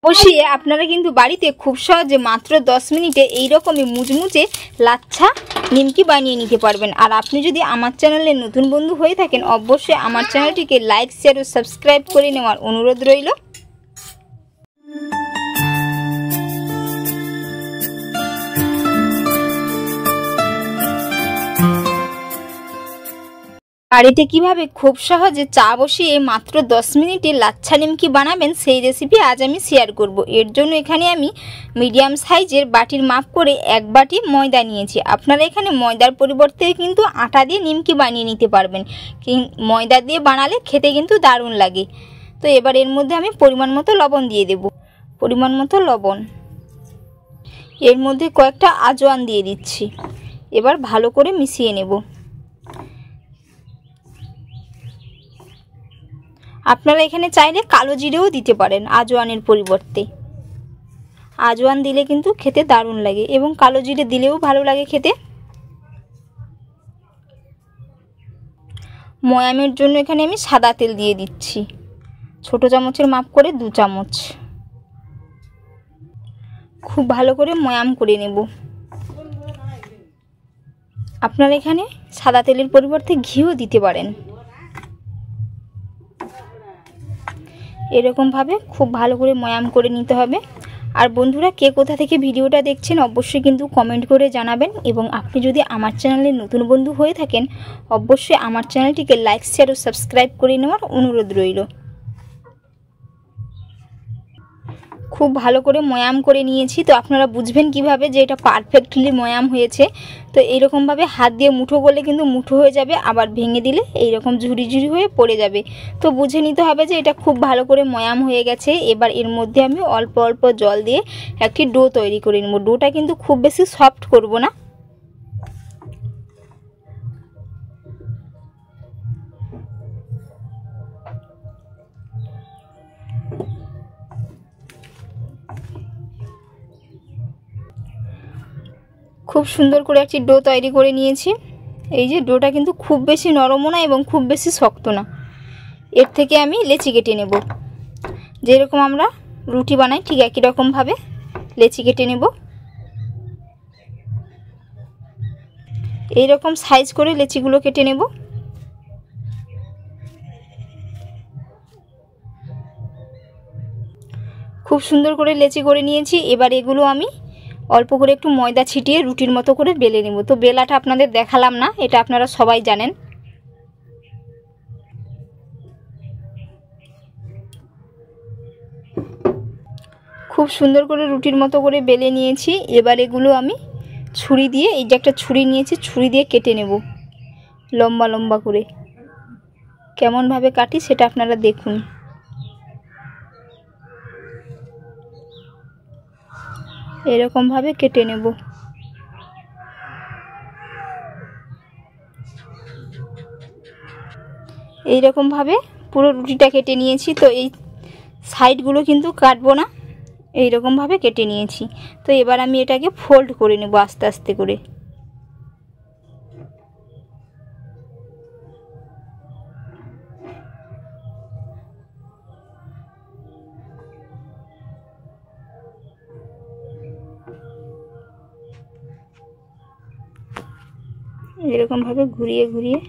বসিয়ে আপনারা কিন্তু বাড়িতে খুব সহজে মাত্র 10 মিনিটে এই রকমই মুচমুচে লাচ্ছা নিমকি বানিয়ে নিতে পারবেন। আর আপনি যদি আমার চ্যানেলে নতুন বন্ধু হয়ে থাকেন অবশ্যই আমার চ্যানেলটিকে লাইক, শেয়ার ও সাবস্ক্রাইব করে নেওয়ার অনুরোধ রইল। বাড়িতে কিভাবে খুব সহজে চা বসিয়ে মাত্র 10 মিনিটে লাচ্ছা নিমকি বানাবেন সেই রেসিপি আজ আমি শেয়ার করব। এর জন্য এখানে আমি মিডিয়াম সাইজের বাটির মাপ করে 1 বাটি ময়দা নিয়েছি। আপনারা এখানে ময়দার পরিবর্তে কিন্তু আটা দিয়ে নিমকি বানিয়ে নিতে পারবেন, ময়দা দিয়ে বানালে খেতে কিন্তু দারুণ লাগে। তো এবার এর মধ্যে আমি পরিমাণ মতো লবণ দিয়ে দেব, পরিমাণ মতো লবণ। এর মধ্যে কয়েকটা আজওয়ান দিয়ে দিচ্ছি। এবার ভালো করে মিশিয়ে নেব। আপনারা এখানে চাইলে কালো জিরেও দিতে পারেন আজওয়ানের পরিবর্তে। আজওয়ান দিলে কিন্তু খেতে দারুণ লাগে এবং কালো জিরে দিলেও ভালো লাগে খেতে। ময়ামের জন্য এখানে আমি সাদা তেল দিয়ে দিচ্ছি, ছোট চামচের মাপ করে 2 চামচ। খুব ভালো করে ময়াম করে নেব। আপনারা এখানে সাদা তেলের পরিবর্তে ঘিও দিতে পারেন। এরকম ভাবে খুব ভালো করে ময়াম করে নিতে হবে। আর বন্ধুরা, কে কোথা থেকে ভিডিওটা দেখছেন অবশ্যই কিন্তু কমেন্ট করে জানাবেন। এবং আপনি যদি আমার চ্যানেলে নতুন বন্ধু হয়ে থাকেন অবশ্যই আমার চ্যানেলটিকে লাইক, শেয়ার ও সাবস্ক্রাইব করে নেওয়ার অনুরোধ রইল। খুব ভালো করে ময়াম করে নিয়েছি। তো আপনারা বুঝবেন কিভাবে যে এটা পারফেক্টলি ময়াম হয়েছে। তো এইরকম ভাবে হাত দিয়ে মুঠো করলে কিন্তু মুঠো হয়ে যাবে, আবার ভেঙে দিলে এইরকম ঝুরি ঝুরি হয়ে পড়ে যাবে। তো বুঝে নিতে হবে যে এটা খুব ভালো করে ময়াম হয়ে গেছে। এবার এর মধ্যে আমি অল্প অল্প জল দিয়ে একটি ডো তৈরি করে নেব। ডোটা কিন্তু খুব বেশি সফট করব না। খুব সুন্দর করে একটি ডো তৈরি করে নিয়েছি। এই যে ডোটা কিন্তু খুব বেশি নরমও না এবং খুব বেশি শক্ত না। এর থেকে আমি লেচি কেটে নেব। যেরকম আমরা রুটি বানাই ঠিক একই রকমভাবে লেচি কেটে নেব। এই রকম সাইজ করে লেচিগুলো কেটে নেব। খুব সুন্দর করে লেচি করে নিয়েছি। এবার এগুলো আমি অল্প করে একটু ময়দা ছিটিয়ে রুটির মতো করে বেলে নেব। তো বেলাটা আপনাদের দেখালাম না, এটা আপনারা সবাই জানেন। খুব সুন্দর করে রুটির মতো করে বেলে নিয়েছি। এবার এগুলো আমি ছুরি দিয়ে, এই যে একটা ছুরি নিয়েছি, ছুরি দিয়ে কেটে নেব লম্বা লম্বা করে। কেমনভাবে কাটি সেটা আপনারা দেখুন। এরকম ভাবে কেটে নেব। এইরকম ভাবে পুরো রুটিটা কেটে নিয়েছি। তো এই সাইডগুলো কিন্তু কাটবো না, এইরকম ভাবে কেটে নিয়েছি। তো এবার আমি এটাকে ফোল্ড করে নেব আস্তে আস্তে করে। এরকম ভাবে ঘুরিয়ে ঘুরিয়ে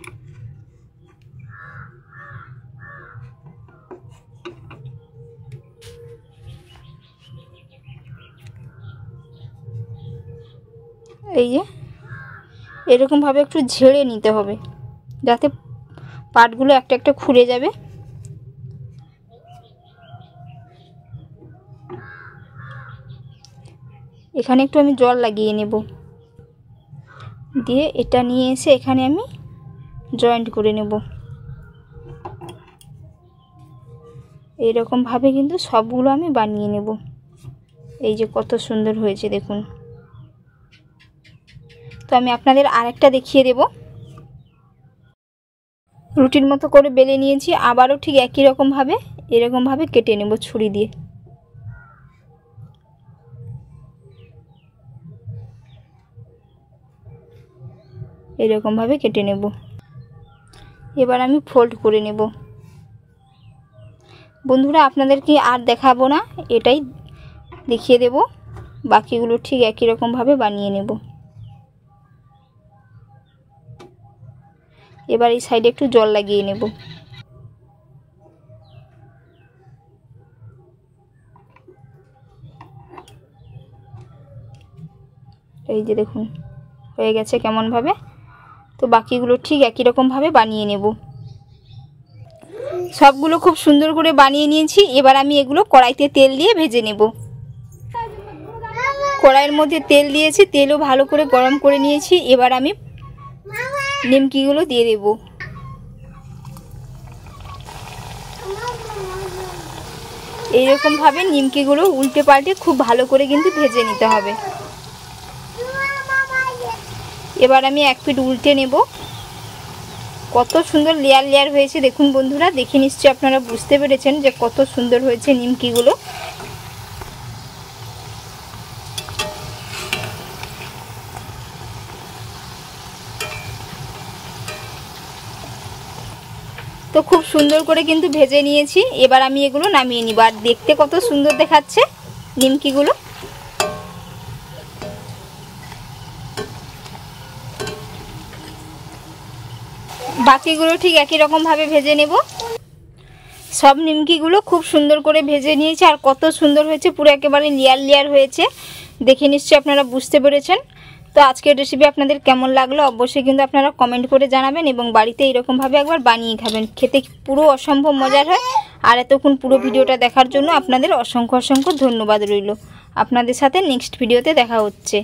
এই যে এরকম ভাবে একটু ঝেড়ে নিতে হবে যাতে পাটগুলো একটা একটা খুলে যাবে। এখানে একটু আমি জল লাগিয়ে নেব, দিয়ে এটা নিয়ে এসে এখানে আমি জয়েন্ট করে নেব। এইরকম ভাবে কিন্তু সবগুলো আমি বানিয়ে নেব। এই যে কত সুন্দর হয়েছে দেখুন। তো আমি আপনাদের আরেকটা দেখিয়ে দেব। রুটির মতো করে বেলে নিয়েছি, আবারও ঠিক একই রকম ভাবে এরকম ভাবে কেটে নেব ছুরি দিয়ে। এরকম ভাবে কেটে নেব। এবার আমি ফোল্ড করে নেব। বন্ধুরা, আপনাদেরকে আর দেখাবো না, এটাই দেখিয়ে দেব। বাকিগুলো ঠিক একই রকমভাবে বানিয়ে নেব। এবার এই সাইডে একটু জল লাগিয়ে নেব। এই যে দেখুন হয়ে গেছে কেমনভাবে। তো বাকিগুলো ঠিক একই রকমভাবে বানিয়ে নেব। সবগুলো খুব সুন্দর করে বানিয়ে নিয়েছি। এবার আমি এগুলো কড়াইতে তেল দিয়ে ভেজে নেব। কড়াইয়ের মধ্যে তেল দিয়েছি, তেলও ভালো করে গরম করে নিয়েছি। এবার আমি নিমকিগুলো দিয়ে দেব। এইরকমভাবে নিমকিগুলো উল্টে পাল্টে খুব ভালো করে কিন্তু ভেজে নিতে হবে। এবার আমি এক পিঠ উল্টে নেব। কত সুন্দর লেয়ার লেয়ার হয়েছে দেখুন বন্ধুরা, দেখে নিশ্চয়ই আপনারা বুঝতে পেরেছেন যে কত সুন্দর হয়েছে নিমকিগুলো। তো খুব সুন্দর করে কিন্তু ভেজে নিয়েছি। এবার আমি এগুলো নামিয়ে নিব। আর দেখতে কত সুন্দর দেখাচ্ছে নিমকিগুলো। বাকিগুলো ঠিক একই রকমভাবে ভেজে নেব। সব নিমকিগুলো খুব সুন্দর করে ভেজে নিয়েছি। আর কত সুন্দর হয়েছে, পুরো একেবারে লেয়ার লেয়ার হয়েছে। দেখে নিশ্চয়ই আপনারা বুঝতে পেরেছেন। তো আজকের রেসিপি আপনাদের কেমন লাগলো অবশ্যই কিন্তু আপনারা কমেন্ট করে জানাবেন এবং বাড়িতে এরকমভাবে একবার বানিয়ে খাবেন। খেতে পুরো অসম্ভব মজার হয়। আর এতক্ষণ পুরো ভিডিওটা দেখার জন্য আপনাদের অসংখ্য অসংখ্য ধন্যবাদ রইল। আপনাদের সাথে নেক্সট ভিডিওতে দেখা হচ্ছে।